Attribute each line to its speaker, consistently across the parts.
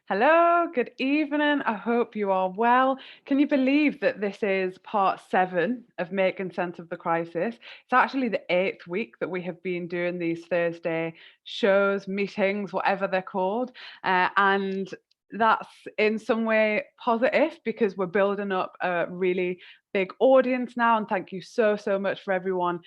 Speaker 1: Hello, good evening. I hope you are well. Can you believe that this is part 7 of Making Sense of the Crisis? It's actually the 8th week that we have been doing these Thursday shows, meetings, whatever they're called. And that's in some way positive because we're building up a really big audience now. And thank you so much for everyone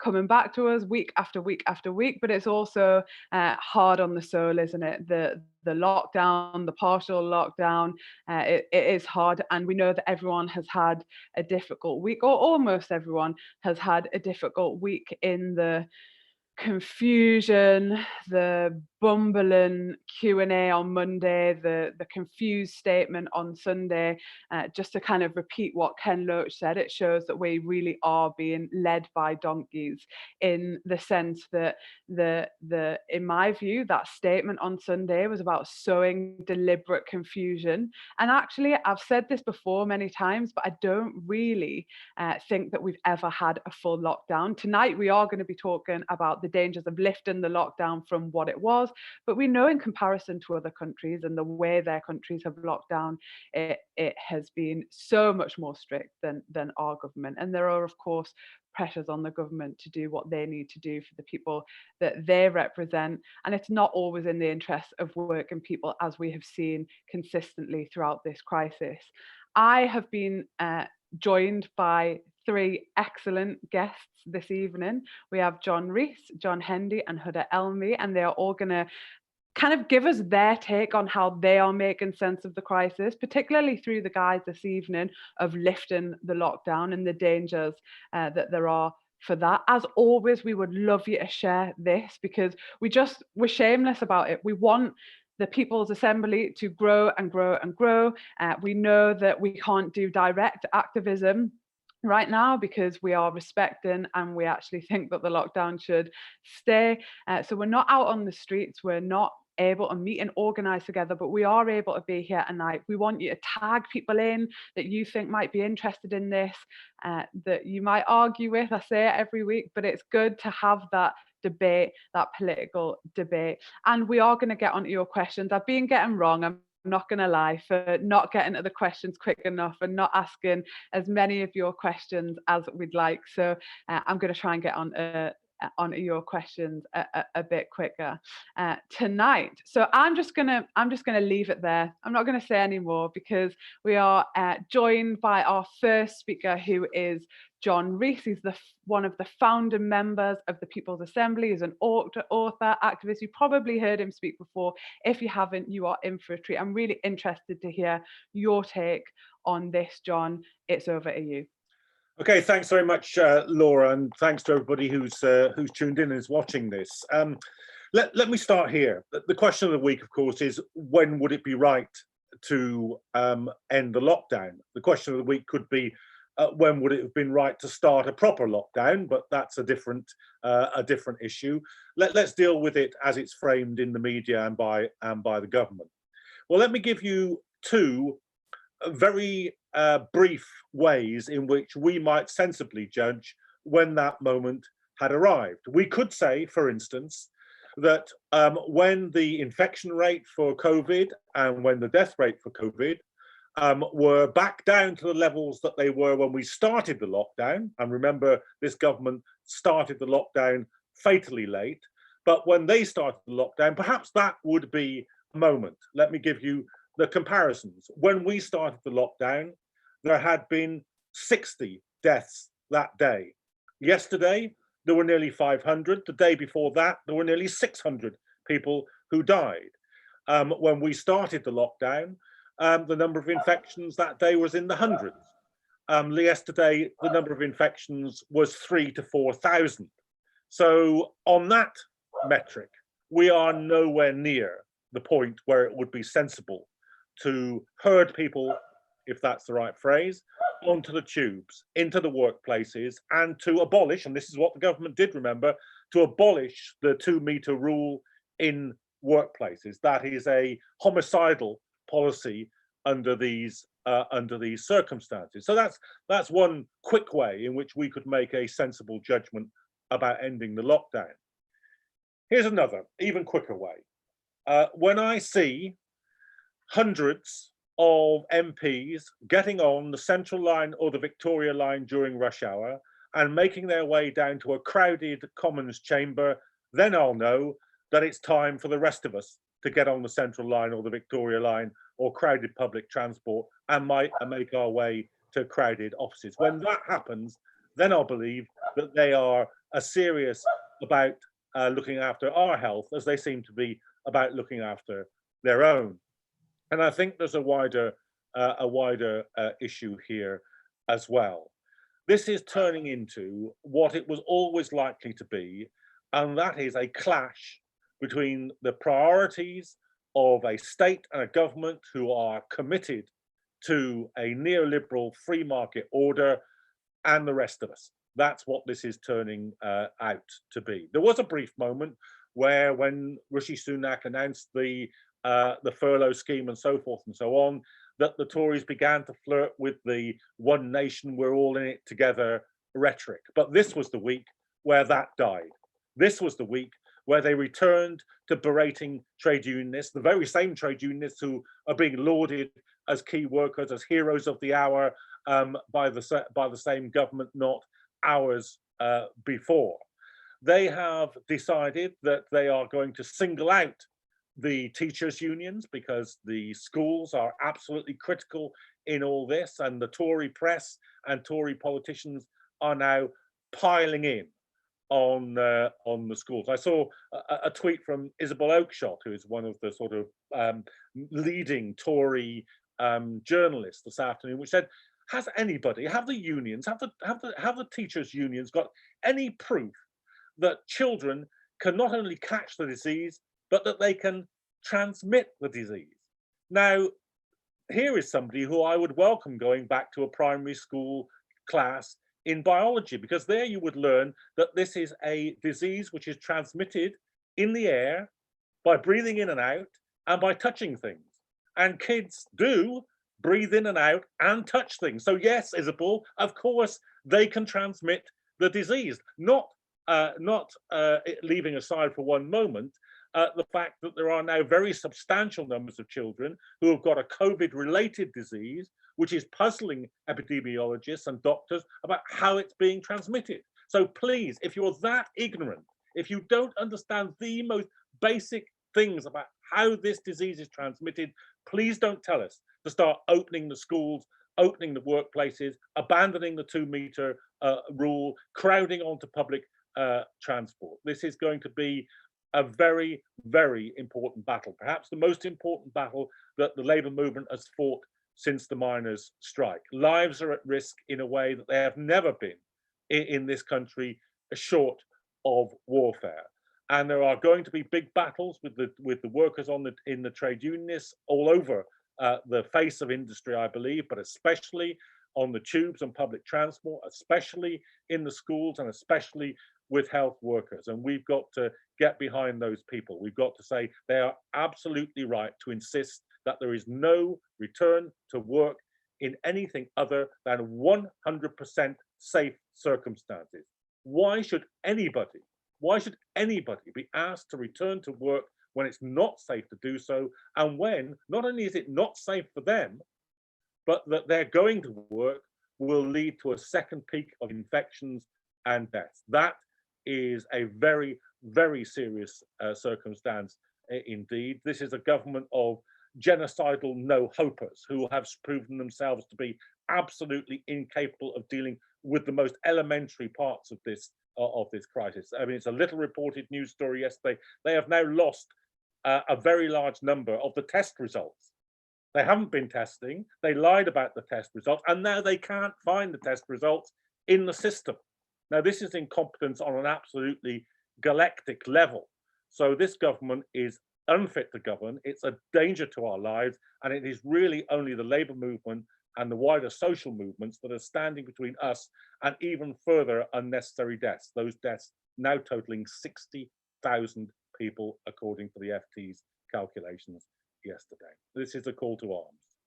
Speaker 1: coming back to us week after week after week. But it's also hard on the soul, isn't it? The lockdown, the partial lockdown, it is hard, and we know that everyone has had a difficult week, or almost everyone has had a difficult week in the confusion, the bumbling Q&A on Monday, the confused statement on Sunday. Just to kind of repeat what Ken Loach said, it shows that we really are being led by donkeys, in the sense that in my view, that statement on Sunday was about sowing deliberate confusion. And actually, I've said this before many times, but I don't really think that we've ever had a full lockdown. Tonight, we are going to be talking about the dangers of lifting the lockdown from what it was. But we know, in comparison to other countries and the way their countries have locked down, it has been so much more strict than our government. And there are, of course, pressures on the government to do what they need to do for the people that they represent. And it's not always in the interests of working people, as we have seen consistently throughout this crisis. I have been joined by 3 excellent guests this evening. We have John Rees, John Hendy, and Huda Elmi, and they are all going to kind of give us their take on how they are making sense of the crisis, particularly through the guise this evening of lifting the lockdown and the dangers that there are for that. As always, we would love you to share this, because we're shameless about it. We want the People's Assembly to grow and grow and grow. We know that we can't do direct activism right now because we are respecting, and we actually think that the lockdown should stay. So we're not out on the streets, we're not able to meet and organise together, but we are able to be here tonight. We want you to tag people in that you think might be interested in this, that you might argue with. I say it every week, but it's good to have that debate, that political debate. And we are going to get onto your questions. I've been getting wrong, I'm not going to lie, for not getting to the questions quick enough and not asking as many of your questions as we'd like. So I'm going to try and get on your questions a bit quicker tonight. So I'm just gonna leave it there. I'm not gonna say any more, because we are joined by our first speaker, who is John Rees. He's one of the founding members of the People's Assembly. He's an author, activist. You probably heard him speak before. If you haven't, you are in for a treat. I'm really interested to hear your take on this, John. It's over to you.
Speaker 2: Okay, thanks very much, Laura, and thanks to everybody who's tuned in and is watching this. Let me start here. The question of the week, of course, is when would it be right to end the lockdown? The question of the week could be when would it have been right to start a proper lockdown, but that's a different issue. Let's deal with it as it's framed in the media and by the government. Well, let me give you 2 very brief ways in which we might sensibly judge when that moment had arrived. We could say, for instance, that when the infection rate for COVID and when the death rate for COVID were back down to the levels that they were when we started the lockdown, and remember, this government started the lockdown fatally late, but when they started the lockdown, perhaps that would be a moment. Let me give you the comparisons. When we started the lockdown, there had been 60 deaths that day. Yesterday, there were nearly 500. The day before that, there were nearly 600 people who died. When we started the lockdown, the number of infections that day was in the hundreds. Yesterday, the number of infections was 3,000 to 4,000. So on that metric, we are nowhere near the point where it would be sensible to herd people, if that's the right phrase, onto the tubes, into the workplaces, and to abolish, and this is what the government did, remember, to abolish the 2-meter rule in workplaces. That is a homicidal policy under these circumstances. So that's one quick way in which we could make a sensible judgment about ending the lockdown. Here's another, even quicker way. When I see hundreds of MPs getting on the Central Line or the Victoria Line during rush hour and making their way down to a crowded Commons chamber, then I'll know that it's time for the rest of us to get on the Central Line or the Victoria Line or crowded public transport and make our way to crowded offices. When that happens, then I'll believe that they are as serious about looking after our health as they seem to be about looking after their own. And I think there's a wider issue here as well. This is turning into what it was always likely to be, and that is a clash between the priorities of a state and a government who are committed to a neoliberal free market order and the rest of us. That's what this is turning out to be. There was a brief moment where, when Rishi Sunak announced the furlough scheme and so forth and so on, that the Tories began to flirt with the one nation, we're all in it together rhetoric. But this was the week where that died. This was the week where they returned to berating trade unionists, the very same trade unionists who are being lauded as key workers, as heroes of the hour by the same government not hours before. They have decided that they are going to single out the teachers' unions because the schools are absolutely critical in all this, and the Tory press and Tory politicians are now piling in on the schools. I saw a tweet from Isabel Oakeshott, who is one of the sort of leading Tory journalists this afternoon, which said, "Has anybody, have the unions, have the teachers' unions got any proof that children can not only catch the disease, but that they can transmit the disease?" Now, here is somebody who I would welcome going back to a primary school class in biology, because there you would learn that this is a disease which is transmitted in the air by breathing in and out and by touching things. And kids do breathe in and out and touch things. So yes, Isabel, of course they can transmit the disease. Not leaving aside for one moment the fact that there are now very substantial numbers of children who have got a COVID-related disease, which is puzzling epidemiologists and doctors about how it's being transmitted. So please, if you're that ignorant, if you don't understand the most basic things about how this disease is transmitted, please don't tell us to start opening the schools, opening the workplaces, abandoning the 2-meter rule, crowding onto public transport. This is going to be a very, very important battle, perhaps the most important battle that the labour movement has fought since the miners' strike. Lives are at risk in a way that they have never been in this country, short of warfare. And there are going to be big battles with the workers in the trade unionists all over the face of industry, I believe, but especially on the tubes and public transport, especially in the schools, and especially with health workers. And we've got to get behind those people. We've got to say they are absolutely right to insist that there is no return to work in anything other than 100% safe circumstances. Why should anybody be asked to return to work when it's not safe to do so, and when not only is it not safe for them, but that they're going to work will lead to a second peak of infections and deaths? That is a very, very serious circumstance indeed. This is a government of genocidal no-hopers who have proven themselves to be absolutely incapable of dealing with the most elementary parts of this crisis. I mean, it's a little reported news story yesterday. They have now lost a very large number of the test results. They haven't been testing. They lied about the test results, and now they can't find the test results in the system. Now, this is incompetence on an absolutely galactic level. So this government is unfit to govern. It's a danger to our lives, and it is really only the labour movement and the wider social movements that are standing between us and even further unnecessary deaths. Those deaths now totaling 60,000 people, according to the FT's calculations yesterday. This is a call to arms.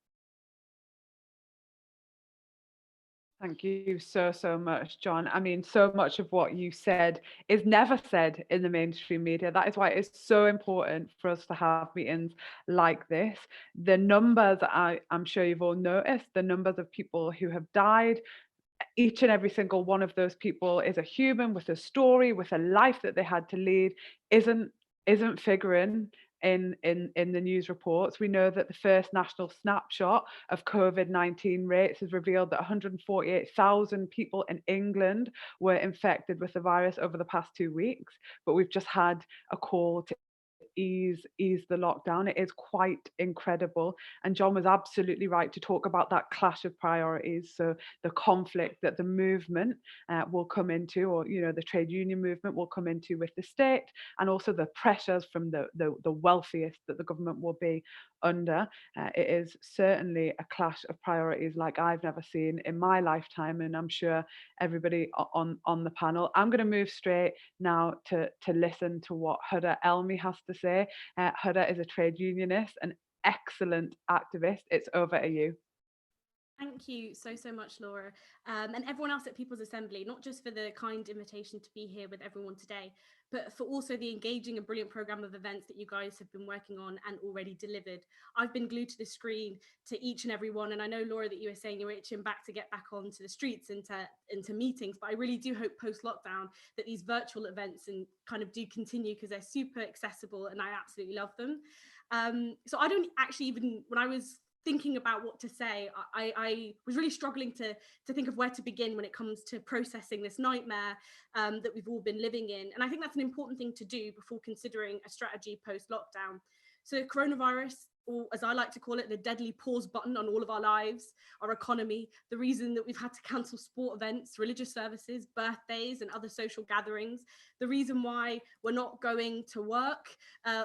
Speaker 1: Thank you so much, John. I mean, so much of what you said is never said in the mainstream media. That is why it's so important for us to have meetings like this. The numbers, I'm sure you've all noticed, the numbers of people who have died, each and every single one of those people is a human with a story, with a life that they had to lead, isn't figuring in the news reports. We know that the first national snapshot of COVID-19 rates has revealed that 148,000 people in England were infected with the virus over the past 2 weeks. But we've just had a call to ease the lockdown. It is quite incredible. And John was absolutely right to talk about that clash of priorities. So the conflict that the movement will come into, or the trade union movement will come into with the state, and also the pressures from the wealthiest that the government will be under. It is certainly a clash of priorities like I've never seen in my lifetime, and I'm sure everybody on the panel. I'm going to move straight now to listen to what Huda Elmi has to say. Huda is a trade unionist, an excellent activist. It's over to you.
Speaker 3: Thank you so much, Laura, and everyone else at People's Assembly, not just for the kind invitation to be here with everyone today, but for also the engaging and brilliant programme of events that you guys have been working on and already delivered. I've been glued to the screen to each and every one, and I know, Laura, that you were saying you're itching back to get back onto the streets, into meetings, but I really do hope post-lockdown that these virtual events and kind of do continue, because they're super accessible and I absolutely love them. So I don't actually even, when I was thinking about what to say, I was really struggling to think of where to begin when it comes to processing this nightmare that we've all been living in. And I think that's an important thing to do before considering a strategy post-lockdown. So coronavirus, or as I like to call it, the deadly pause button on all of our lives, our economy, the reason that we've had to cancel sport events, religious services, birthdays and other social gatherings, the reason why we're not going to work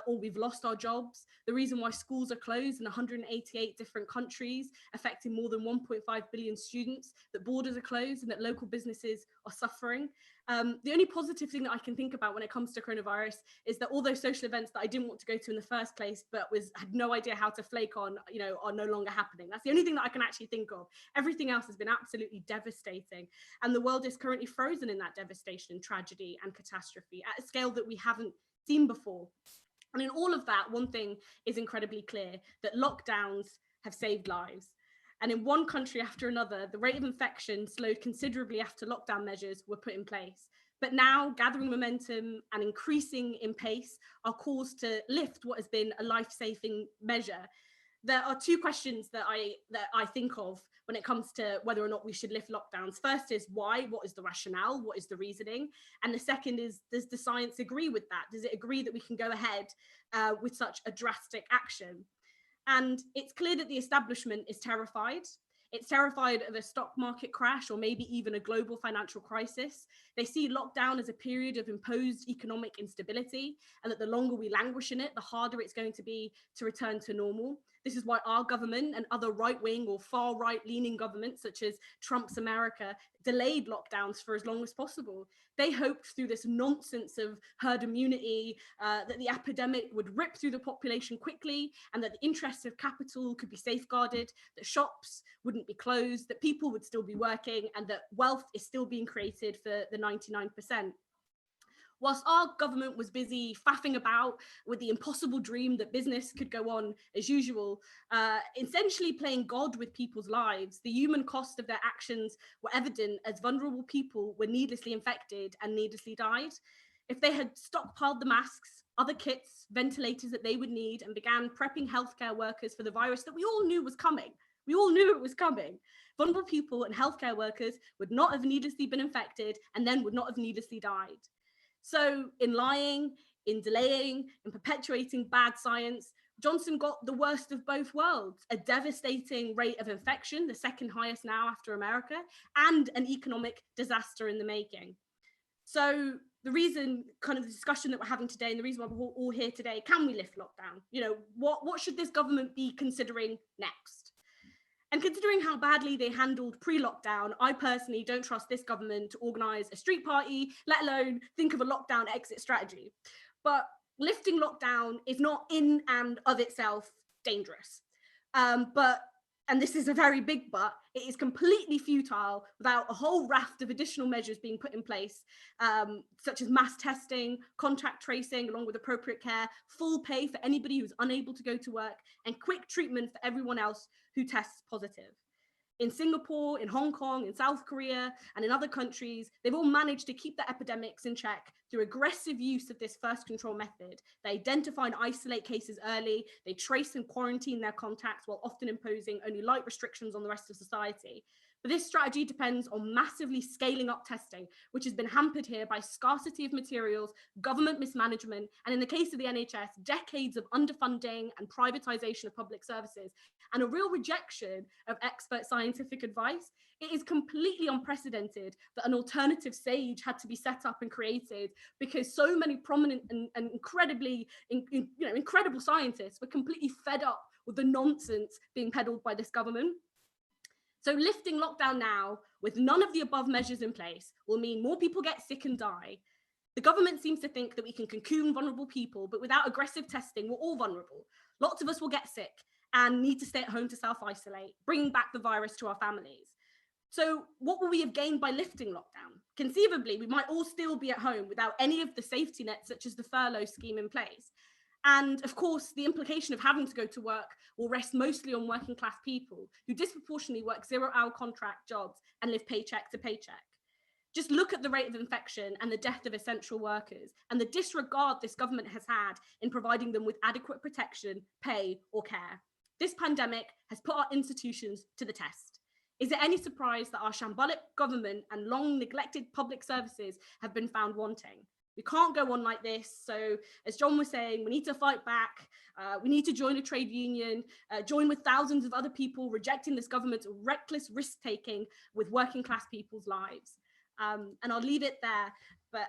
Speaker 3: or we've lost our jobs, the reason why schools are closed in 188 different countries, affecting more than 1.5 billion students, that borders are closed and that local businesses are suffering. The only positive thing that I can think about when it comes to coronavirus is that all those social events that I didn't want to go to in the first place, but had no idea how to flake on, are no longer happening. That's the only thing that I can actually think of. Everything else has been absolutely devastating. And the world is currently frozen in that devastation, tragedy and catastrophe at a scale that we haven't seen before. And in all of that, one thing is incredibly clear, that lockdowns have saved lives. And in one country after another, the rate of infection slowed considerably after lockdown measures were put in place. But now, gathering momentum and increasing in pace are calls to lift what has been a life-saving measure. There are two questions that I think of when it comes to whether or not we should lift lockdowns. First is why? What is the rationale? What is the reasoning? And the second is, does the science agree with that? Does it agree that we can go ahead with such a drastic action? And it's clear that the establishment is terrified. It's terrified of a stock market crash or maybe even a global financial crisis. They see lockdown as a period of imposed economic instability, and that the longer we languish in it, the harder it's going to be to return to normal. This is why our government and other right-wing or far-right leaning governments, such as Trump's America, delayed lockdowns for as long as possible. They hoped through this nonsense of herd immunity that the epidemic would rip through the population quickly, and that the interests of capital could be safeguarded, that shops wouldn't be closed, that people would still be working, and that wealth is still being created for the 99%. Whilst our government was busy faffing about with the impossible dream that business could go on as usual, essentially playing God with people's lives, the human cost of their actions were evident as vulnerable people were needlessly infected and needlessly died. If they had stockpiled the masks, other kits, ventilators that they would need, and began prepping healthcare workers for the virus that we all knew was coming, vulnerable people and healthcare workers would not have needlessly been infected and then would not have needlessly died. So in lying, in delaying, in perpetuating bad science, Johnson got the worst of both worlds, a devastating rate of infection, the second highest now after America, and an economic disaster in the making. So the reason, kind of the discussion that we're having today, and the reason why we're all here today, can we lift lockdown? What should this government be considering next? And considering how badly they handled pre-lockdown, I personally don't trust this government to organise a street party, let alone think of a lockdown exit strategy. But lifting lockdown is not in and of itself dangerous. But and this is a very big but, it is completely futile without a whole raft of additional measures being put in place, such as mass testing, contact tracing, along with appropriate care, full pay for anybody who's unable to go to work, and quick treatment for everyone else who tests positive. In Singapore, in Hong Kong, in South Korea, and in other countries, they've all managed to keep the epidemics in check through aggressive use of this first control method. They identify and isolate cases early, they trace and quarantine their contacts while often imposing only light restrictions on the rest of society. But this strategy depends on massively scaling up testing, which has been hampered here by scarcity of materials, government mismanagement, and in the case of the NHS, decades of underfunding and privatization of public services, and a real rejection of expert scientific advice. It is completely unprecedented that an alternative SAGE had to be set up and created because so many prominent and incredibly, incredible scientists were completely fed up with the nonsense being peddled by this government. So lifting lockdown now with none of the above measures in place will mean more people get sick and die. The government seems to think that we can cocoon vulnerable people, but without aggressive testing, we're all vulnerable. Lots of us will get sick and need to stay at home to self-isolate, bringing back the virus to our families. So what will we have gained by lifting lockdown? Conceivably, we might all still be at home without any of the safety nets, such as the furlough scheme in place. And of course, the implication of having to go to work will rest mostly on working class people who disproportionately work 0-hour contract jobs and live paycheck to paycheck. Just look at the rate of infection and the death of essential workers and the disregard this government has had in providing them with adequate protection, pay, or care. This pandemic has put our institutions to the test. Is it any surprise that our shambolic government and long neglected public services have been found wanting? We can't go on like this. So as John was saying, we need to fight back. We need to join a trade union, join with thousands of other people rejecting this government's reckless risk-taking with working class people's lives. And I'll leave it there. But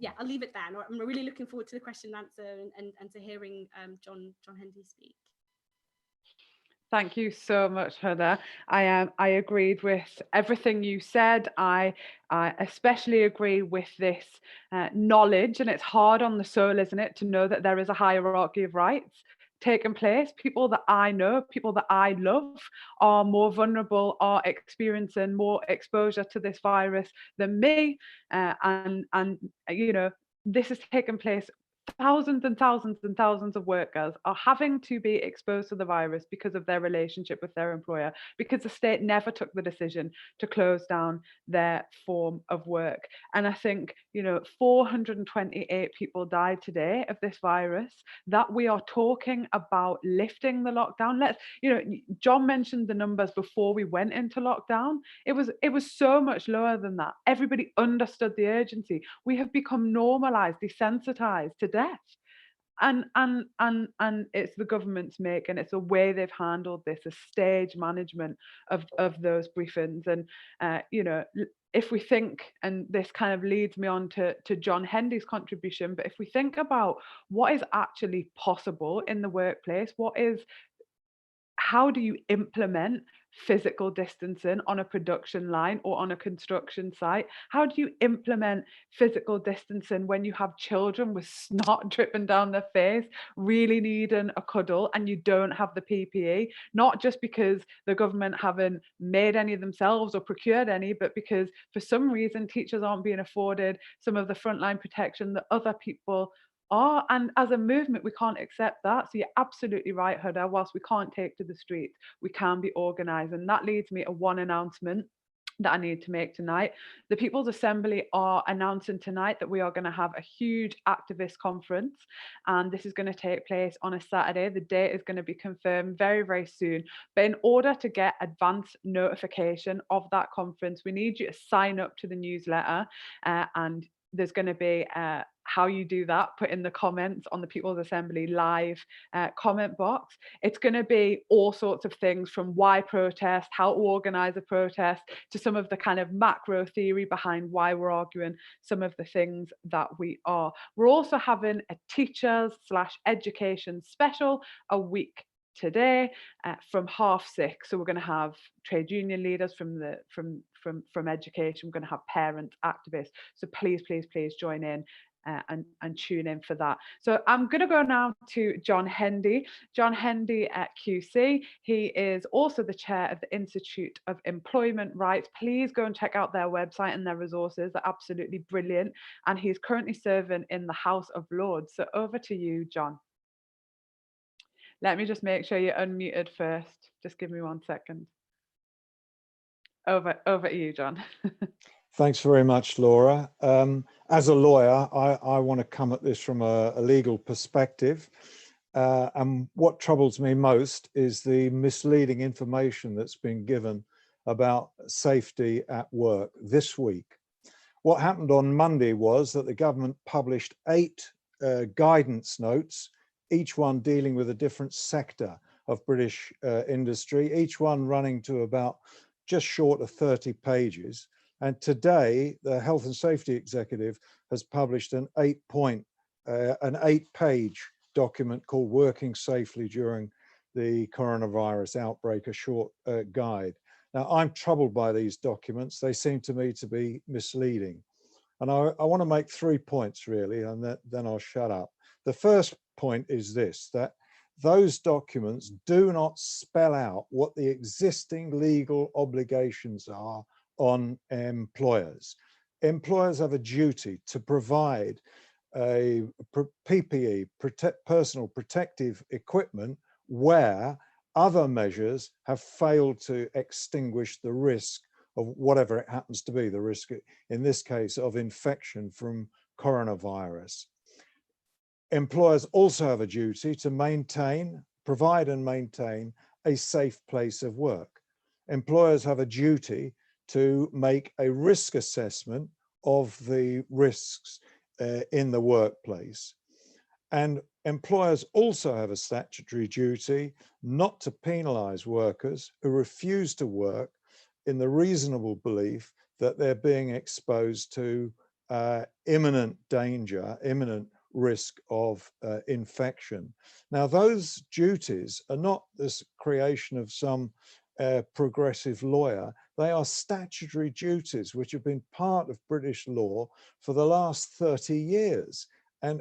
Speaker 3: yeah, I'll leave it there. And I'm really looking forward to the question and answer and to hearing John Hendy speak.
Speaker 1: Thank you so much, Heather. I agreed with everything you said. I especially agree with this knowledge, and it's hard on the soul, isn't it, to know that there is a hierarchy of rights taking place. People that I know, people that I love, are more vulnerable, are experiencing more exposure to this virus than me, and you know, this has taken place. Thousands and thousands and thousands of workers are having to be exposed to the virus because of their relationship with their employer, because the state never took the decision to close down their form of work. And I think, 428 people died today of this virus, that we are talking about lifting the lockdown. John mentioned the numbers before we went into lockdown. It was so much lower than that. Everybody understood the urgency. We have become normalized, desensitized to death, and it's the government's make, and it's the way they've handled this, a stage management of those briefings. And if we think, and this kind of leads me on to John Hendy's contribution, but if we think about what is actually possible in the workplace, how do you implement physical distancing on a production line or on a construction site? How do you implement physical distancing when you have children with snot dripping down their face, really needing a cuddle, and you don't have the PPE? Not just because the government haven't made any themselves or procured any, but because for some reason teachers aren't being afforded some of the frontline protection that other people are. And as a movement, we can't accept that. So you're absolutely right, Huda. Whilst we can't take to the streets, we can be organised. And that leads me to one announcement that I need to make tonight. The People's Assembly are announcing tonight that we are going to have a huge activist conference, and this is going to take place on a Saturday. The date is going to be confirmed very, very soon. But in order to get advance notification of that conference, we need you to sign up to the newsletter, and there's going to be how you do that, put in the comments on the People's Assembly live comment box. It's going to be all sorts of things, from why protest, how to organise a protest, to some of the kind of macro theory behind why we're arguing some of the things that we are. We're also having a teachers/education special a week today from 6:30. So we're going to have trade union leaders from education. We're going to have parents, activists. So please join in. and tune in for that. So I'm going to go now to John Hendy. John Hendy at QC. He is also the chair of the Institute of Employment Rights. Please go and check out their website and their resources. They're absolutely brilliant. And he's currently serving in the House of Lords. So over to you, John. Let me just make sure you're unmuted first. Just give me 1 second. Over to you, John.
Speaker 4: Thanks very much, Laura. As a lawyer, I want to come at this from a legal perspective. And what troubles me most is the misleading information that's been given about safety at work this week. What happened on Monday was that the government published 8 guidance notes, each one dealing with a different sector of British industry, each one running to about just short of 30 pages. And today, the Health and Safety Executive has published an 8-page document called Working Safely During the Coronavirus Outbreak, a short guide. Now, I'm troubled by these documents. They seem to me to be misleading. And I want to make 3 points, really, and then I'll shut up. The first point is this, that those documents do not spell out what the existing legal obligations are on employers. Employers have a duty to provide a PPE, personal protective equipment, where other measures have failed to extinguish the risk of whatever it happens to be, the risk in this case of infection from coronavirus. Employers also have a duty to provide and maintain a safe place of work. Employers have a duty to make a risk assessment of the risks in the workplace. And employers also have a statutory duty not to penalise workers who refuse to work in the reasonable belief that they're being exposed to imminent danger, imminent risk of infection. Now, those duties are not this creation of some progressive lawyer. They are statutory duties which have been part of British law for the last 30 years. And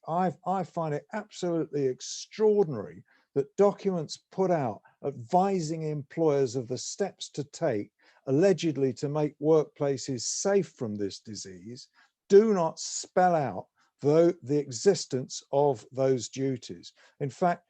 Speaker 4: I find it absolutely extraordinary that documents put out advising employers of the steps to take, allegedly to make workplaces safe from this disease, do not spell out the existence of those duties. In fact,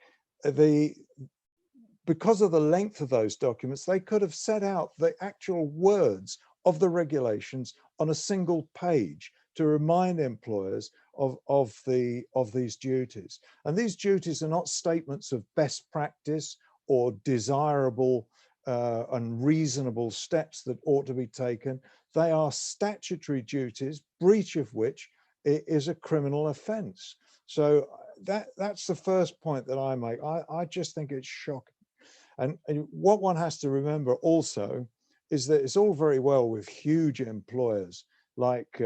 Speaker 4: because of the length of those documents, they could have set out the actual words of the regulations on a single page to remind employers of these duties. And these duties are not statements of best practice or desirable and reasonable steps that ought to be taken. They are statutory duties, breach of which is a criminal offence. So that's the first point that I make. I just think it's shocking. And what one has to remember also is that it's all very well with huge employers like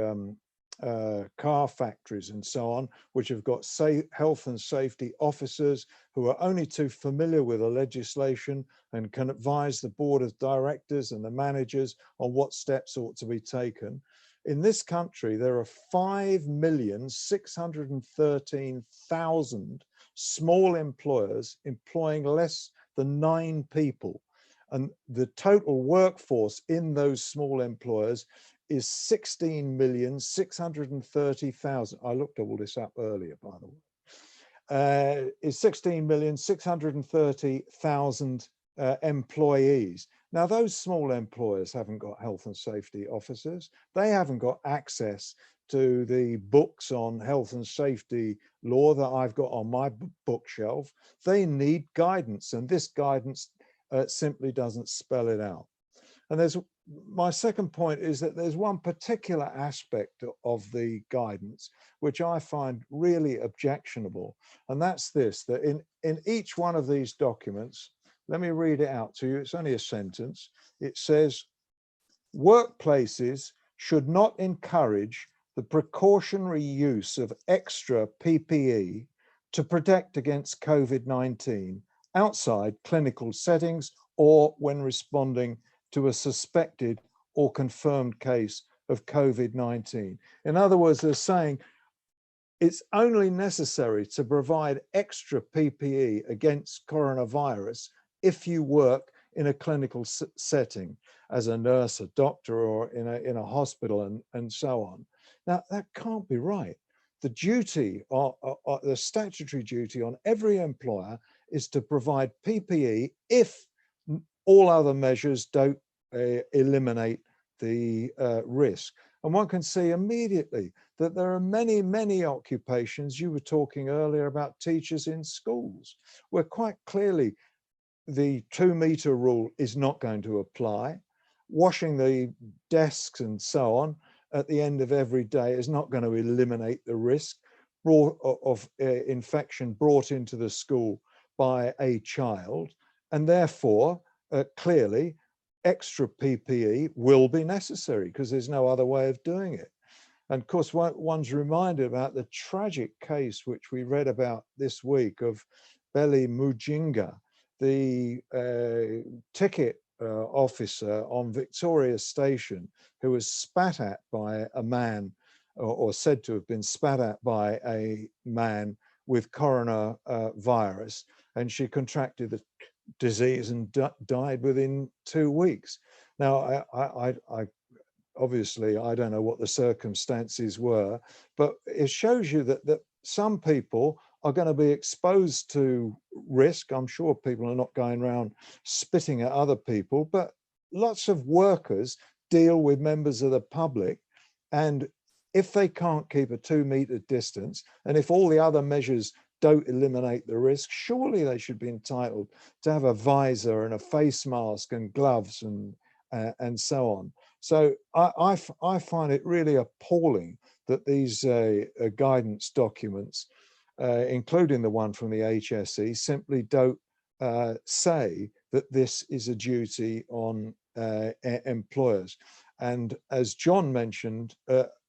Speaker 4: car factories and so on, which have got health and safety officers who are only too familiar with the legislation and can advise the board of directors and the managers on what steps ought to be taken. In this country, there are 5,613,000 small employers employing less than 9 people. And the total workforce in those small employers is 16,630,000. I looked all this up earlier, by the way. Is 16,630,000 employees. Now, those small employers haven't got health and safety officers. They haven't got access to the books on health and safety law that I've got on my bookshelf. They need guidance, and this guidance simply doesn't spell it out. And my second point is that there's one particular aspect of the guidance which I find really objectionable, and that's this, that in each one of these documents, let me read it out to you, it's only a sentence. It says, workplaces should not encourage the precautionary use of extra PPE to protect against COVID-19 outside clinical settings or when responding to a suspected or confirmed case of COVID-19. In other words, they're saying it's only necessary to provide extra PPE against coronavirus if you work in a clinical setting as a nurse, a doctor, or in a hospital, and so on. Now, that can't be right. The duty, or the statutory duty on every employer is to provide PPE if all other measures don't eliminate the risk. And one can see immediately that there are many, many occupations. You were talking earlier about teachers in schools, where quite clearly the 2-meter rule is not going to apply. Washing the desks and so on at the end of every day is not going to eliminate the risk of infection brought into the school by a child. And therefore, clearly, extra PPE will be necessary because there's no other way of doing it. And of course, one's reminded about the tragic case which we read about this week of Belly Mujinga, the ticket officer on Victoria Station, who was spat at by a man, or said to have been spat at by a man with coronavirus, and she contracted the disease and died within 2 weeks. Now, I obviously, I don't know what the circumstances were, but it shows you that some people are going to be exposed to risk. I'm sure people are not going around spitting at other people, but lots of workers deal with members of the public. And if they can't keep a 2-meter distance, and if all the other measures don't eliminate the risk, surely they should be entitled to have a visor and a face mask and gloves and so on. So I find it really appalling that these guidance documents, including the one from the HSE, simply don't say that this is a duty on employers. And as John mentioned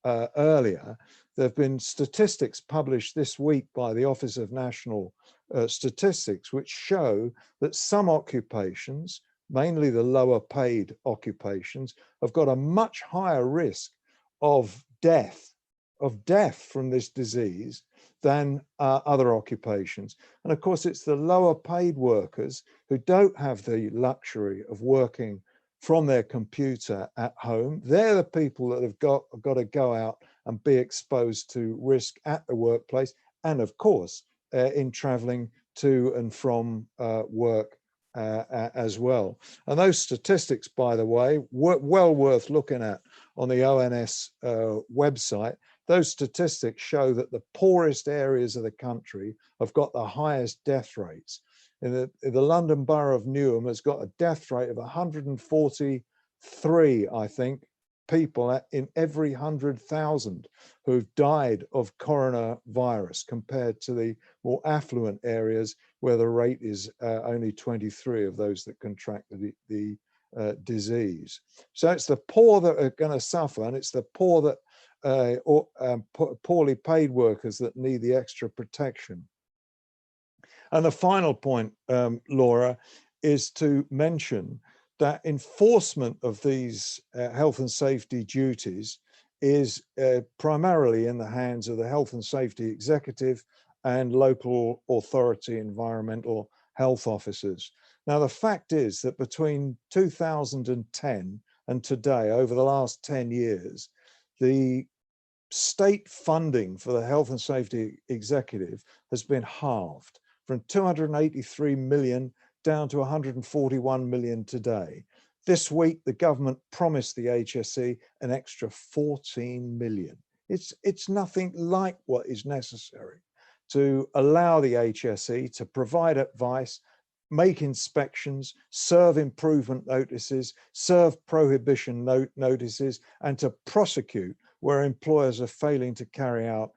Speaker 4: earlier, there have been statistics published this week by the Office of National Statistics, which show that some occupations, mainly the lower paid occupations, have got a much higher risk of death from this disease than other occupations. And of course, it's the lower paid workers who don't have the luxury of working from their computer at home. They're the people that have got to go out and be exposed to risk at the workplace, and of course, in traveling to and from work as well. And those statistics, by the way, were well worth looking at on the ONS website. Those statistics show that the poorest areas of the country have got the highest death rates. In the London Borough of Newham has got a death rate of 143, I think, people in every 100,000 who've died of coronavirus, compared to the more affluent areas where the rate is only 23 of those that contract the disease. So it's the poor that are going to suffer, and it's the poor that poorly paid workers that need the extra protection. And the final point, Laura, is to mention that enforcement of these health and safety duties is primarily in the hands of the health and safety executive and local authority environmental health officers. Now, the fact is that between 2010 and today, over the last 10 years, the state funding for the health and safety executive has been halved, from 283 million down to 141 million today. This week, the government promised the HSE an extra 14 million. It's nothing like what is necessary to allow the HSE to provide advice, make inspections, serve improvement notices, serve prohibition notices, and to prosecute where employers are failing to carry out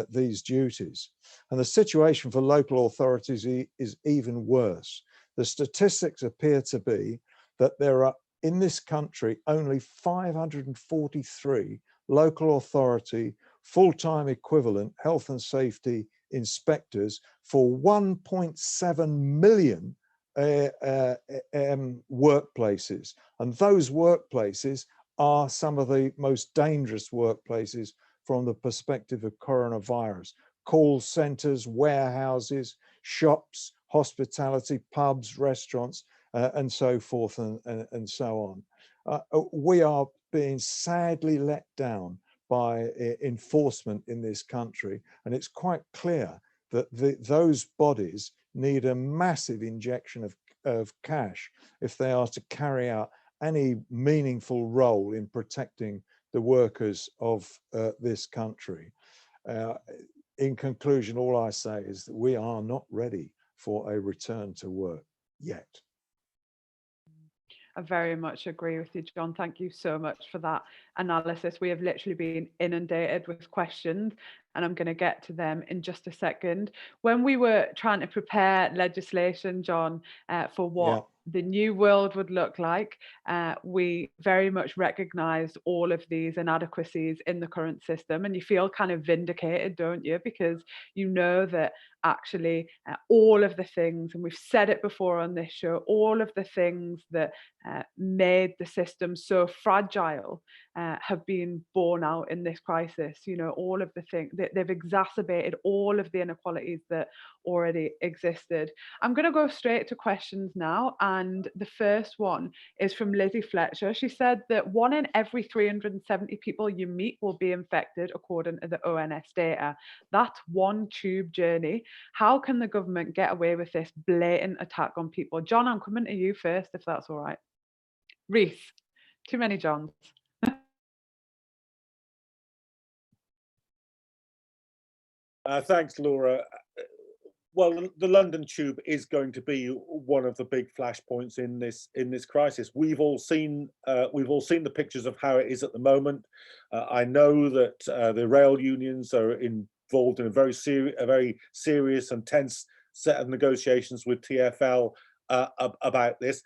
Speaker 4: these duties. And the situation for local authorities is even worse. The statistics appear to be that there are in this country only 543 local authority full-time equivalent health and safety inspectors for 1.7 million workplaces. And those workplaces are some of the most dangerous workplaces from the perspective of coronavirus. Call centres, warehouses, shops, hospitality, pubs, restaurants, and so forth and so on. We are being sadly let down by enforcement in this country, and it's quite clear that those bodies need a massive injection of cash if they are to carry out any meaningful role in protecting the workers of this country. In conclusion, all I say is that we are not ready for a return to work yet.
Speaker 1: I very much agree with you, John. Thank you so much for that analysis. We have literally been inundated with questions, and I'm going to get to them in just a second. When we were trying to prepare legislation, John, for what the new world would look like, we very much recognised all of these inadequacies in the current system, and you feel kind of vindicated, don't you? Because you know that actually all of the things, and we've said it before on this show, all of the things that made the system so fragile have been borne out in this crisis. You know, all of the things that they've exacerbated all of the inequalities that already existed. I'm going to go straight to questions now, and the first one is from Lizzie Fletcher. She said that 1 in every 370 people you meet will be infected, according to the ONS data. That's one tube journey. How can the government get away with this blatant attack on people? John, I'm coming to you first, if that's all right. Reese, too many Johns.
Speaker 2: Thanks, Laura. Well, the London Tube is going to be one of the big flashpoints in this crisis. We've all seen the pictures of how it is at the moment. I know that the rail unions are involved in a very serious and tense set of negotiations with TfL about this.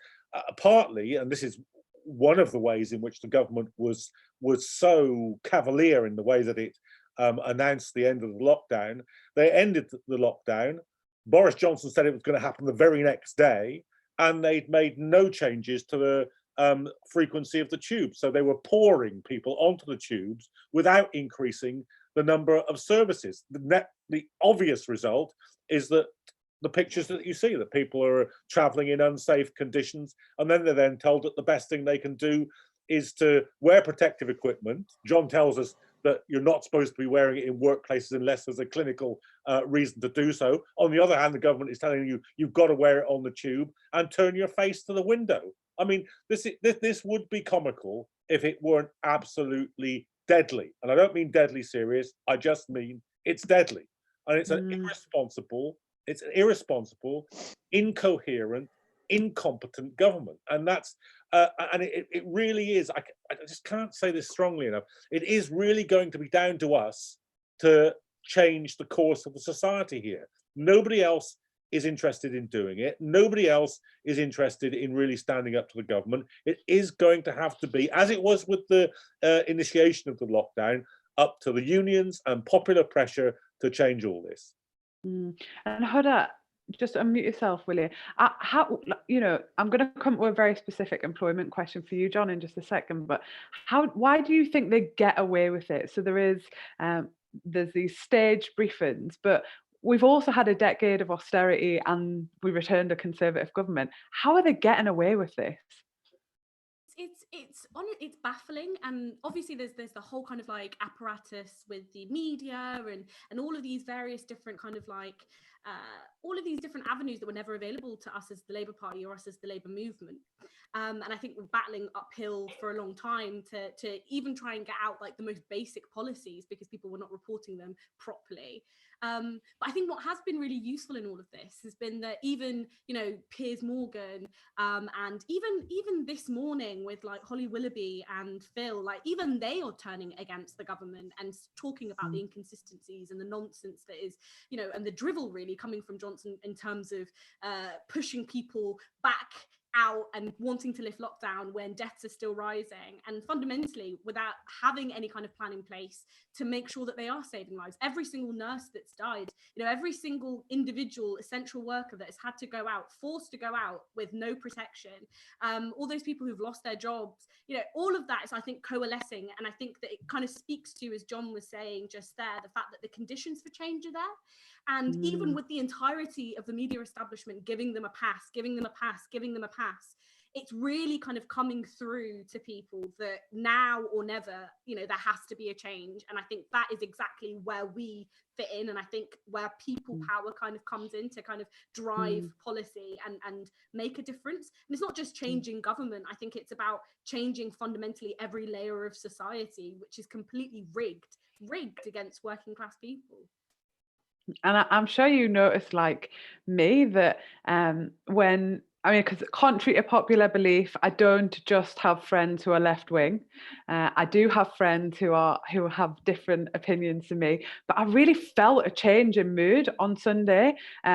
Speaker 2: Partly, and this is one of the ways in which the government was so cavalier in the way that it announced the end of the lockdown. They ended the lockdown. Boris Johnson said it was going to happen the very next day, and they'd made no changes to the frequency of the tube. So they were pouring people onto the tubes without increasing the number of services. The obvious result is that the pictures that you see, that people are traveling in unsafe conditions, and then they're then told that the best thing they can do is to wear protective equipment. John tells us that you're not supposed to be wearing it in workplaces unless there's a clinical reason to do so. On the other hand, the government is telling you you've got to wear it on the tube and turn your face to the window. I mean, this would be comical if it weren't absolutely deadly. And I don't mean deadly serious, I just mean it's deadly. And it's an irresponsible, incoherent, incompetent government. And that's and it really is, I just can't say this strongly enough, it is really going to be down to us to change the course of the society here. Nobody else is interested in doing it. Nobody else is interested in really standing up to the government. It is going to have to be, as it was with the initiation of the lockdown, up to the unions and popular pressure to change all this.
Speaker 1: And Huda, just unmute yourself, will you? How, you know, I'm going to come to a very specific employment question for you, John, in just a second. But why do you think they get away with it? So there's these staged briefings, but we've also had a decade of austerity, and we returned a Conservative government. How are they getting away with this?
Speaker 3: It's baffling, and obviously there's the whole kind of like apparatus with the media and all of these various different kind of like all of these different avenues that were never available to us as the Labour Party or us as the Labour movement. And I think we're battling uphill for a long time to even try and get out like the most basic policies because people were not reporting them properly. But I think what has been really useful in all of this has been that even, you know, Piers Morgan and even this morning with like Holly Willoughby and Phil, like even they are turning against the government and talking about the inconsistencies and the nonsense that is, you know, and the drivel really coming from Johnson in terms of pushing people back out and wanting to lift lockdown when deaths are still rising, and fundamentally without having any kind of plan in place to make sure that they are saving lives. Every single nurse that's died, every single individual essential worker that has had to go out, forced to go out with no protection, all those people who've lost their jobs, all of that is, I think, coalescing. And I think that it kind of speaks to, as John was saying just there, the fact that the conditions for change are there. And even with the entirety of the media establishment giving them a pass, it's really kind of coming through to people that now or never, there has to be a change. And I think that is exactly where we fit in. And I think where people power kind of comes in to kind of drive policy and make a difference. And it's not just changing government. I think it's about changing fundamentally every layer of society, which is completely rigged against working class people.
Speaker 1: And I'm sure you noticed, like me, that because contrary to popular belief, I don't just have friends who are left wing. I do have friends who have different opinions to me. But I really felt a change in mood on Sunday.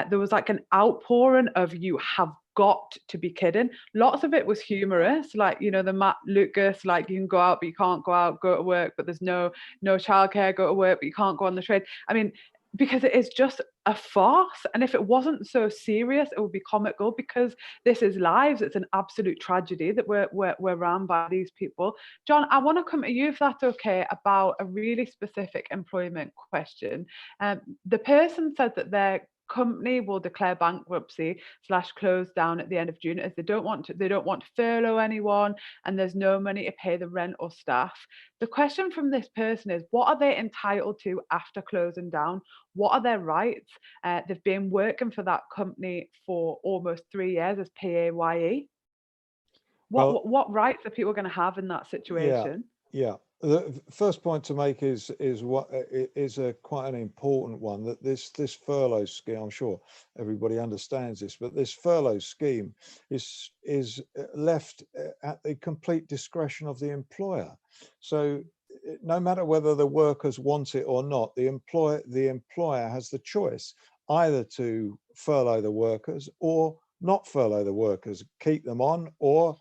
Speaker 1: There was like an outpouring of "you have got to be kidding." Lots of it was humorous, like the Matt Lucas, like you can go out but you can't go out, go to work, but there's no childcare, go to work but you can't go on the train. I mean, because it is just a farce. And if it wasn't so serious, it would be comical, because this is lives. It's an absolute tragedy that we're run by these people. John, I want to come to you, if that's okay, about a really specific employment question. The person said that their company will declare bankruptcy / close down at the end of June, as they don't want to furlough anyone, and there's no money to pay the rent or staff. The question from this person is, what are they entitled to after closing down? What are their rights? They've been working for that company for almost 3 years as PAYE. What rights are people going to have in that situation?
Speaker 4: Yeah. The first point to make is quite an important one, that this furlough scheme, I'm sure everybody understands this, but this furlough scheme is left at the complete discretion of the employer. So no matter whether the workers want it or not, the employer has the choice either to furlough the workers or not furlough the workers, keep them on, or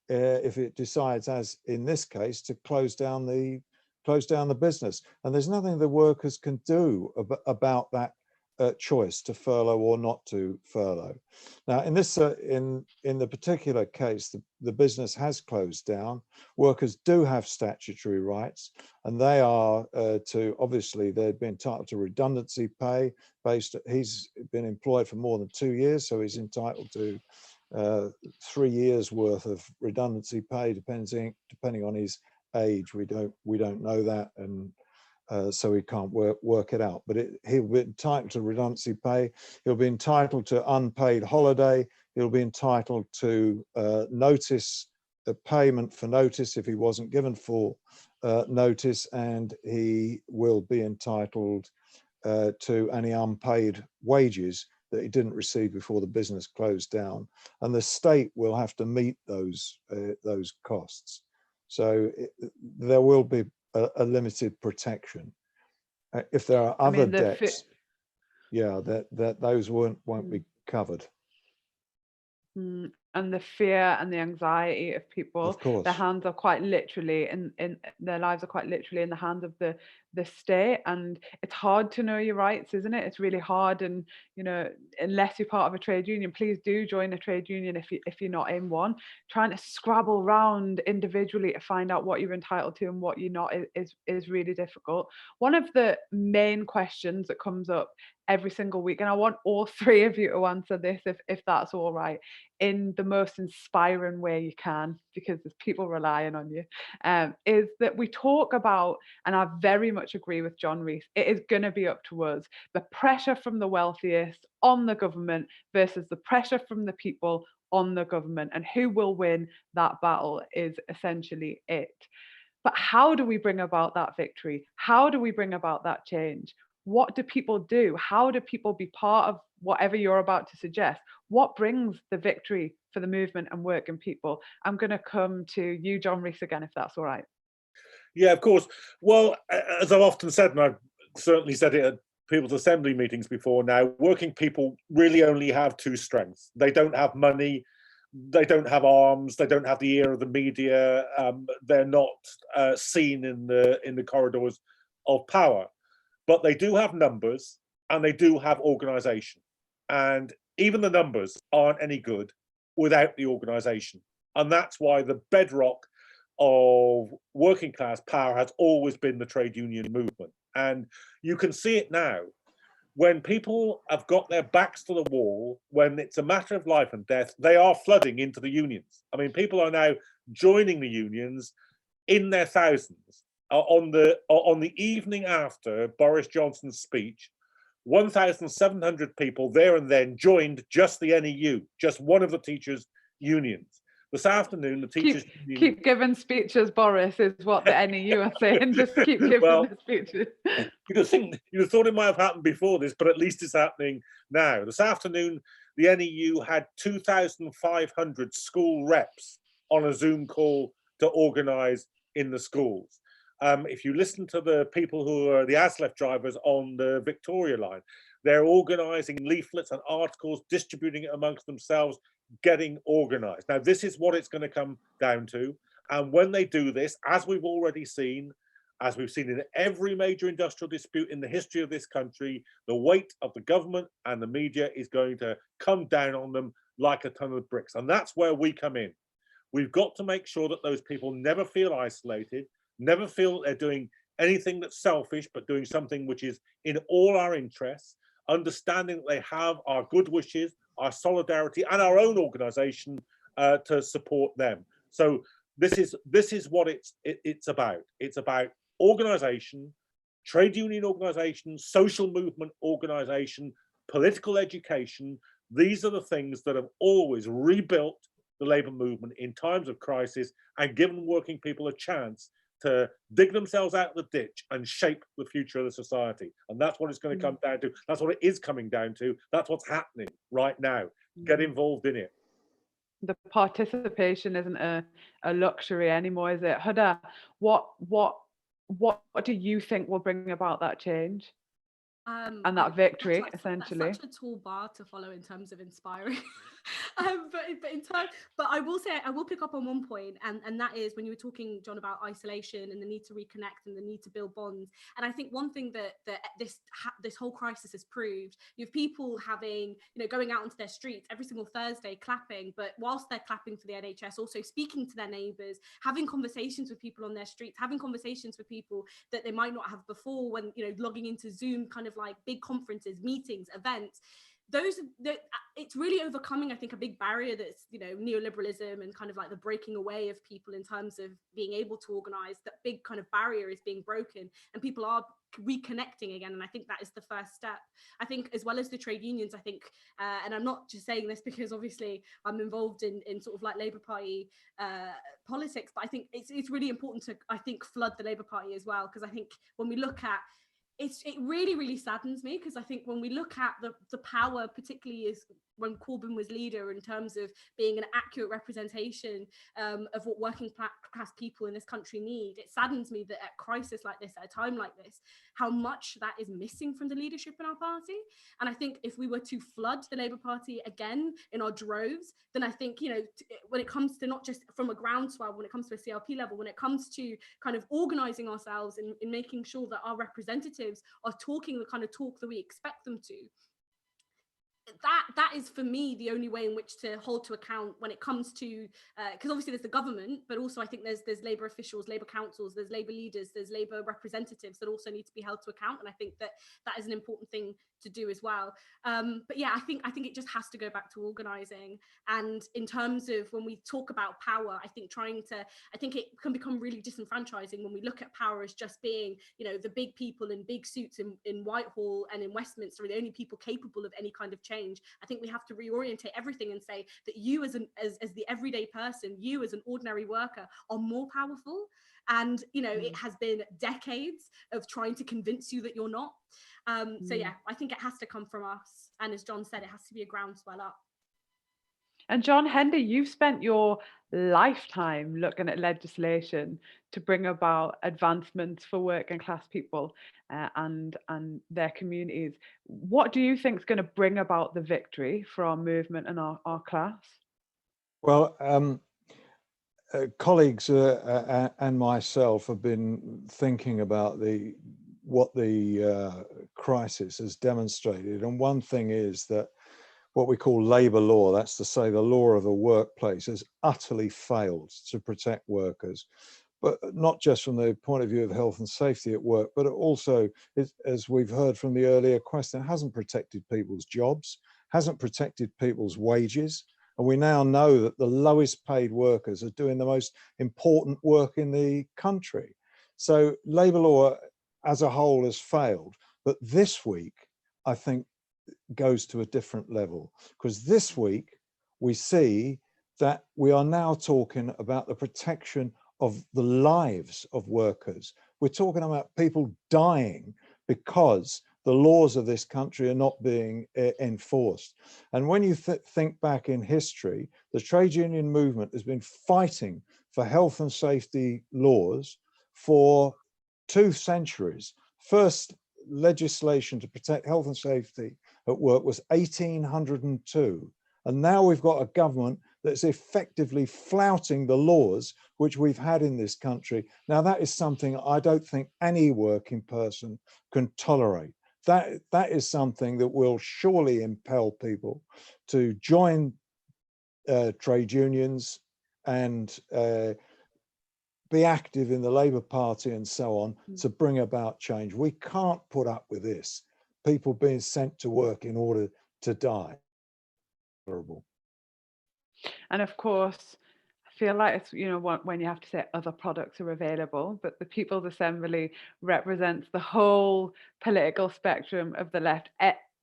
Speaker 4: if it decides, as in this case, to close down the business. And there's nothing the workers can do about that choice to furlough or not to furlough. Now, in this in the particular case, the business has closed down. Workers do have statutory rights, and they are obviously they'd be entitled to redundancy pay. He's been employed for more than 2 years, so he's entitled to 3 years worth of redundancy pay, depending on his age. We don't know that, and so he can't work it out. But he'll be entitled to redundancy pay. He'll be entitled to unpaid holiday. He'll be entitled to notice, the payment for notice if he wasn't given full notice, and he will be entitled to any unpaid wages that he didn't receive before the business closed down, and the state will have to meet those costs. So there will be a limited protection. If there are other debts, that those won't be covered.
Speaker 1: And the fear and the anxiety of people,
Speaker 4: of course,
Speaker 1: their hands are quite literally in their lives are quite literally in the hands of the state, and it's hard to know your rights, isn't it? It's really hard. And unless you're part of a trade union, please do join a trade union if you're not in one. Trying to scrabble around individually to find out what you're entitled to and what you're not is really difficult. One of the main questions that comes up every single week, and I want all three of you to answer this if that's all right, in the most inspiring way you can, because there's people relying on you, is that we talk about, and I very much agree with John Rees, it is going to be up to us. The pressure from the wealthiest on the government versus the pressure from the people on the government, and who will win that battle is essentially it. But how do we bring about that victory? How do we bring about that change? What do people do? How do people be part of whatever you're about to suggest? What brings the victory for the movement and working people? I'm going to come to you, John Rees, again, if that's all right.
Speaker 2: Yeah, of course. Well, as I've often said, and I've certainly said it at People's Assembly meetings before now, working people really only have two strengths. They don't have money, They don't have arms. They don't have the ear of the media. They're not seen in the corridors of power, but they do have numbers and they do have organisation. And even the numbers aren't any good without the organisation. And that's why the bedrock of working class power has always been the trade union movement. And you can see it now. When people have got their backs to the wall, when it's a matter of life and death, they are flooding into the unions. I mean, people are now joining the unions in their thousands. On the evening after Boris Johnson's speech, 1,700 people there and then joined just the NEU, just one of the teachers' unions. This afternoon, the teachers' union...
Speaker 1: Keep giving speeches, Boris, is what the NEU are saying. Just keep giving the speeches.
Speaker 2: You'd have thought it might have happened before this, but at least it's happening now. This afternoon, the NEU had 2,500 school reps on a Zoom call to organise in the schools. If you listen to the people who are the ASLEF drivers on the Victoria line, they're organising leaflets and articles, distributing it amongst themselves, getting organised. Now, this is what it's going to come down to. And when they do this, as we've already seen, as we've seen in every major industrial dispute in the history of this country, the weight of the government and the media is going to come down on them like a ton of bricks. And that's where we come in. We've got to make sure that those people never feel isolated, never feel that they're doing anything that's selfish, but doing something which is in all our interests, understanding that they have our good wishes, our solidarity, and our own organisation to support them. So this is what it's about. It's about organisation, trade union organisation, social movement organisation, political education. These are the things that have always rebuilt the labour movement in times of crisis and given working people a chance to dig themselves out of the ditch and shape the future of the society. And that's what it's going to come down to. That's what it is coming down to. That's what's happening right now. Get involved in it.
Speaker 1: The participation isn't a luxury anymore, is it? Huda, what do you think will bring about that change? And that victory, essentially.
Speaker 3: That's such a tall bar to follow in terms of inspiring. But I will say, I will pick up on one point, and that is when you were talking, John, about isolation and the need to reconnect and the need to build bonds. And I think one thing that this whole crisis has proved, you have people having, going out into their streets every single Thursday clapping, but whilst they're clapping for the NHS, also speaking to their neighbours, having conversations with people on their streets, having conversations with people that they might not have before when, logging into Zoom, kind of like big conferences, meetings, events. It's really overcoming, I think, a big barrier that's, neoliberalism and kind of like the breaking away of people in terms of being able to organize. That big kind of barrier is being broken and people are reconnecting again. And I think that is the first step. I think as well as the trade unions, I think, and I'm not just saying this because obviously I'm involved in sort of like Labour Party politics, but I think it's really important to, I think, flood the Labour Party as well. Because I think when we look at it really, really saddens me, because I think when we look at the power, particularly is when Corbyn was leader, in terms of being an accurate representation of what working class people in this country need, it saddens me that at a crisis like this, at a time like this, how much that is missing from the leadership in our party. And I think if we were to flood the Labour Party again in our droves, then I think, when it comes to not just from a groundswell, when it comes to a CLP level, when it comes to kind of organising ourselves in making sure that our representatives are talking the kind of talk that we expect them to, that is for me the only way in which to hold to account when it comes to because obviously there's the government, but also I think there's Labour officials, Labour councils, there's Labour leaders, there's Labour representatives that also need to be held to account, and I think that is an important thing to do as well. But yeah, I think it just has to go back to organising. And in terms of when we talk about power, I think it can become really disenfranchising when we look at power as just being, the big people in big suits in Whitehall and in Westminster are the only people capable of any kind of change. I think we have to reorientate everything and say that you as the everyday person, you as an ordinary worker, are more powerful. And it has been decades of trying to convince you that you're not. So yeah, I think it has to come from us, and as John said, it has to be a groundswell up.
Speaker 1: And John Hendy, you've spent your lifetime looking at legislation to bring about advancements for working class people and their communities. What do you think is going to bring about the victory for our movement and our class?
Speaker 4: Well, colleagues and myself have been thinking about what the crisis has demonstrated, and one thing is that what we call labour law, that's to say the law of the workplace, has utterly failed to protect workers, but not just from the point of view of health and safety at work, but it also, as we've heard from the earlier question, hasn't protected people's jobs, hasn't protected people's wages. And we now know that the lowest paid workers are doing the most important work in the country. So labour law as a whole has failed. But this week, I think, goes to a different level, because this week we see that we are now talking about the protection of the lives of workers. We're talking about people dying because the laws of this country are not being enforced. And when you think back in history, the trade union movement has been fighting for health and safety laws for 2 centuries. First legislation to protect health and safety at work was 1802. And now we've got a government that's effectively flouting the laws which we've had in this country. Now, that is something I don't think any working person can tolerate. That is something that will surely impel people to join trade unions and be active in the Labour Party and so on to bring about change. We can't put up with this, people being sent to work in order to die. Horrible.
Speaker 1: And of course, I feel like it's, when you have to say other products are available, but the People's Assembly represents the whole political spectrum of the left.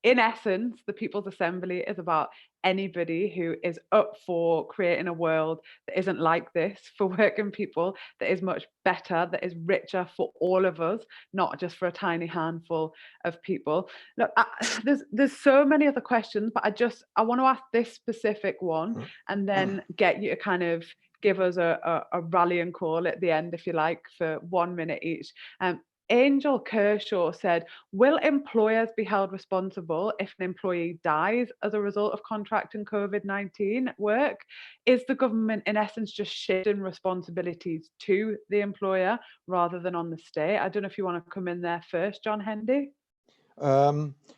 Speaker 1: In essence, the People's Assembly is about anybody who is up for creating a world that isn't like this for working people, that is much better, that is richer for all of us, not just for a tiny handful of people. Look, there's so many other questions, but I want to ask this specific one and then get you to kind of give us a rallying call at the end, if you like, for 1 minute each. Angel Kershaw said, will employers be held responsible if an employee dies as a result of contracting COVID-19 at work? Is the government, in essence, just shifting responsibilities to the employer rather than on the state? I don't know if you want to come in there first, John Hendy.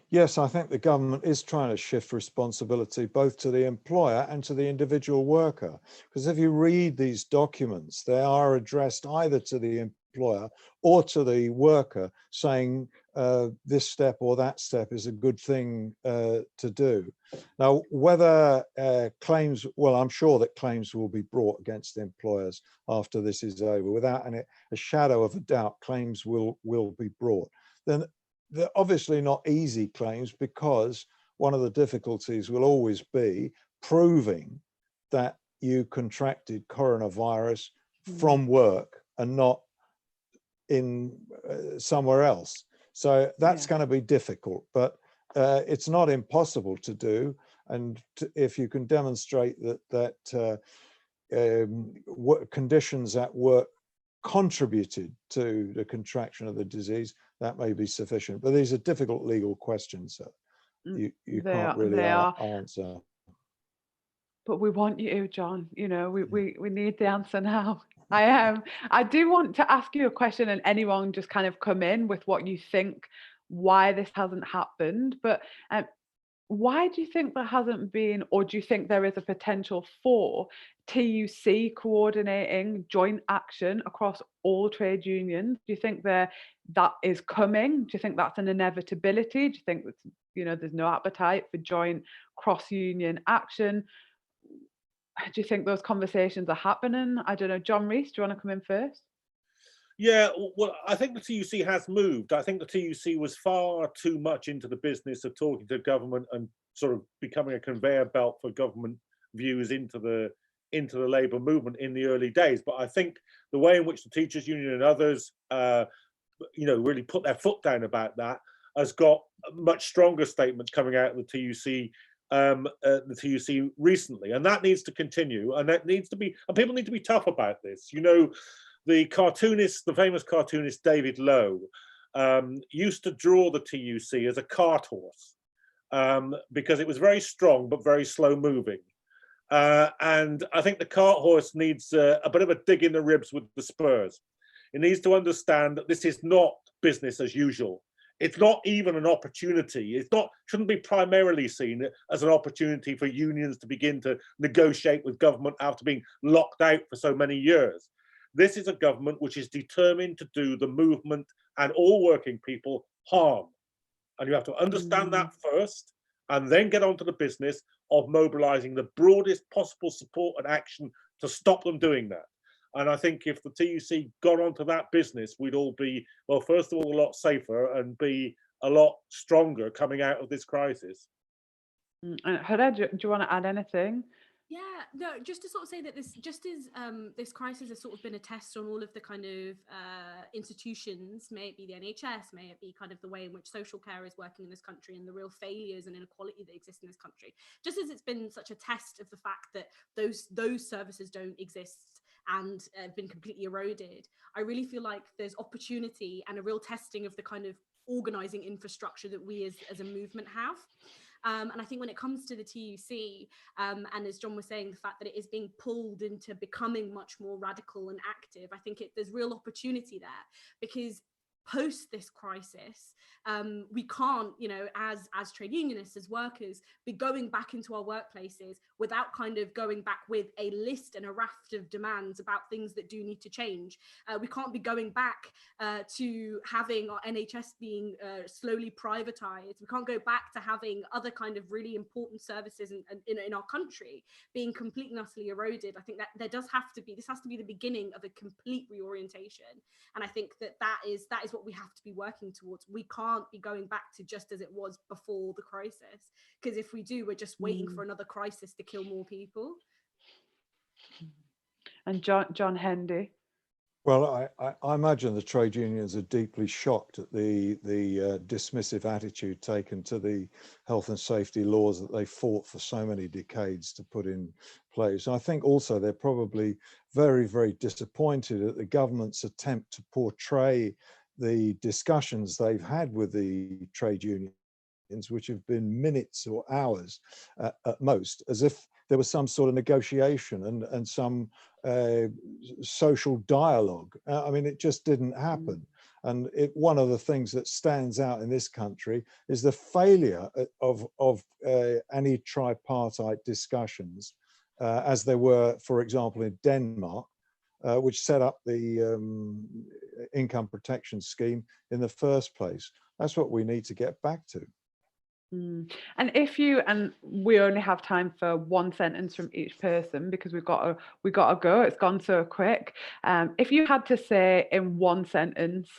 Speaker 4: Yes, I think the government is trying to shift responsibility both to the employer and to the individual worker. Because if you read these documents, they are addressed either to the employer or to the worker, saying this step or that step is a good thing to do. Now, whether claims, well, I'm sure that claims will be brought against employers after this is over. Without a shadow of a doubt, claims will be brought. Then they're obviously not easy claims, because one of the difficulties will always be proving that you contracted coronavirus from work and not in somewhere else. So that's going to be difficult, but it's not impossible to do. And if you can demonstrate that conditions at work contributed to the contraction of the disease, that may be sufficient. But these are difficult legal questions that you can't really answer.
Speaker 1: But we want you, John. We need the answer now. I do want to ask you a question, and anyone just kind of come in with what you think, why this hasn't happened. But why do you think there hasn't been, or do you think there is a potential for TUC coordinating joint action across all trade unions? Do you think that is coming? Do you think that's an inevitability? Do you think that, there's no appetite for joint cross-union action? Do you think those conversations are happening? I don't know. John Rees, do you want to come in first?
Speaker 2: Yeah, well, I think the TUC has moved. I think the TUC was far too much into the business of talking to government and sort of becoming a conveyor belt for government views into the labour movement in the early days. But I think the way in which the teachers' union and others, really put their foot down about that has got much stronger statements coming out of the TUC recently, and that needs to continue, and that needs to be, and people need to be tough about this. The famous cartoonist David Lowe used to draw the TUC as a cart horse because it was very strong but very slow moving. And I think the cart horse needs a bit of a dig in the ribs with the spurs. It needs to understand that this is not business as usual. It's not even an opportunity. Shouldn't be primarily seen as an opportunity for unions to begin to negotiate with government after being locked out for so many years. This is a government which is determined to do the movement and all working people harm. And you have to understand that first, and then get on to the business of mobilizing the broadest possible support and action to stop them doing that. And I think if the TUC got onto that business, we'd all be, well, first of all, a lot safer and be a lot stronger coming out of this crisis.
Speaker 1: Huda, do you want to add anything?
Speaker 3: Yeah, no, just to sort of say that this, just as this crisis has sort of been a test on all of the kind of institutions, may it be the NHS, may it be kind of the way in which social care is working in this country and the real failures and inequality that exist in this country, just as it's been such a test of the fact that those services don't exist and have been completely eroded, I really feel like there's opportunity and a real testing of the kind of organizing infrastructure that we as a movement have. And I think when it comes to the TUC, and as John was saying, the fact that it is being pulled into becoming much more radical and active, I think there's real opportunity there, because post this crisis, we can't, as trade unionists, as workers, be going back into our workplaces without kind of going back with a list and a raft of demands about things that do need to change. We can't be going back to having our NHS being slowly privatized. We can't go back to having other kind of really important services in our country being completely and utterly eroded. I think that this has to be the beginning of a complete reorientation. And I think that is what we have to be working towards. We can't be going back to just as it was before the crisis, because if we do, we're just waiting for another crisis to kill more people.
Speaker 1: And John Hendy.
Speaker 4: Well, I imagine the trade unions are deeply shocked at the dismissive attitude taken to the health and safety laws that they fought for so many decades to put in place. I think also they're probably very, very disappointed at the government's attempt to portray the discussions they've had with the trade unions, which have been minutes or hours at most, as if there was some sort of negotiation and some social dialogue. I mean, it just didn't happen. And one of the things that stands out in this country is the failure of any tripartite discussions, as there were, for example, in Denmark, which set up the income protection scheme in the first place. That's what we need to get back to.
Speaker 1: And we only have time for one sentence from each person because we got to go. It's gone so quick. If you had to say in one sentence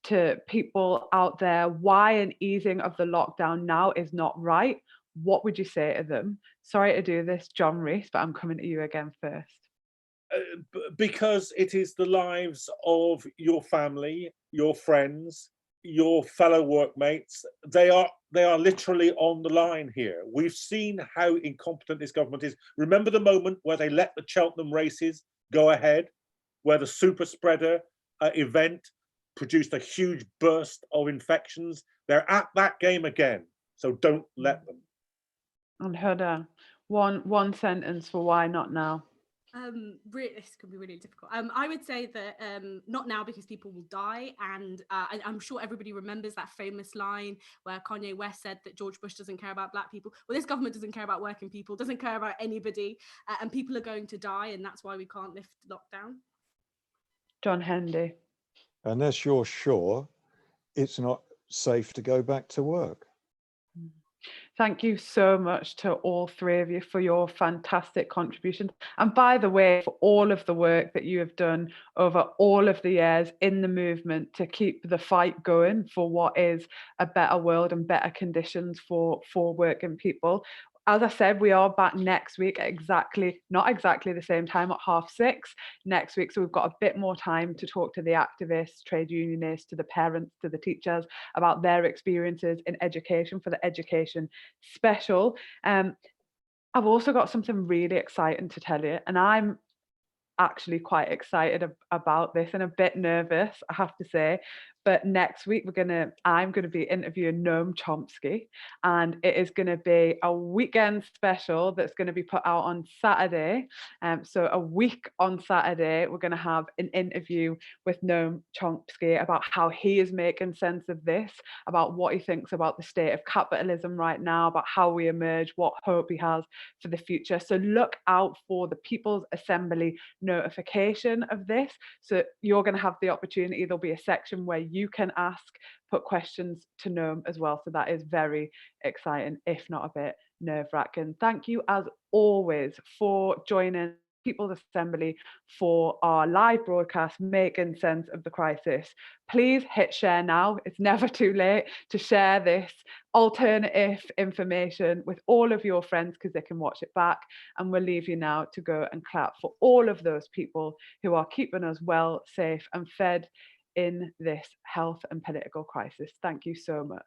Speaker 1: to people out there why an easing of the lockdown now is not right, what would you say to them? Sorry to do this, John Rees, but I'm coming to you again first.
Speaker 2: Because it is the lives of your family, your friends, your fellow workmates. They are literally on the line here. We've seen how incompetent this government is. Remember the moment where they let the Cheltenham races go ahead, where the super spreader event produced a huge burst of infections? They're at that game again, so don't let them.
Speaker 1: And Huda, one sentence for why not now?
Speaker 3: This could be really difficult. I would say that not now, because people will die, and I'm sure everybody remembers that famous line where Kanye West said that George Bush doesn't care about black people. Well, this government doesn't care about working people, doesn't care about anybody, and people are going to die, and that's why we can't lift lockdown.
Speaker 1: John Hendy.
Speaker 4: Unless you're sure it's not safe to go back to work.
Speaker 1: Thank you so much to all three of you for your fantastic contributions. And by the way, for all of the work that you have done over all of the years in the movement to keep the fight going for what is a better world and better conditions for working people. As I said, we are back next week at not exactly the same time, at 6:30 next week. So we've got a bit more time to talk to the activists, trade unionists, to the parents, to the teachers about their experiences in education for the education special. I've also got something really exciting to tell you, and I'm actually quite excited about this and a bit nervous, I have to say, But next week I'm gonna be interviewing Noam Chomsky, and it is gonna be a weekend special that's gonna be put out on Saturday. So a week on Saturday, we're gonna have an interview with Noam Chomsky about how he is making sense of this, about what he thinks about the state of capitalism right now, about how we emerge, what hope he has for the future. So look out for the People's Assembly notification of this. So you're going to have the opportunity. There'll be a section where you can put questions to Noam as well. So that is very exciting, if not a bit nerve-wracking. Thank you as always for joining People's Assembly for our live broadcast, Making Sense of the Crisis. Please hit share now. It's never too late to share this alternative information with all of your friends because they can watch it back. And we'll leave you now to go and clap for all of those people who are keeping us well, safe and fed in this health and political crisis. Thank you so much.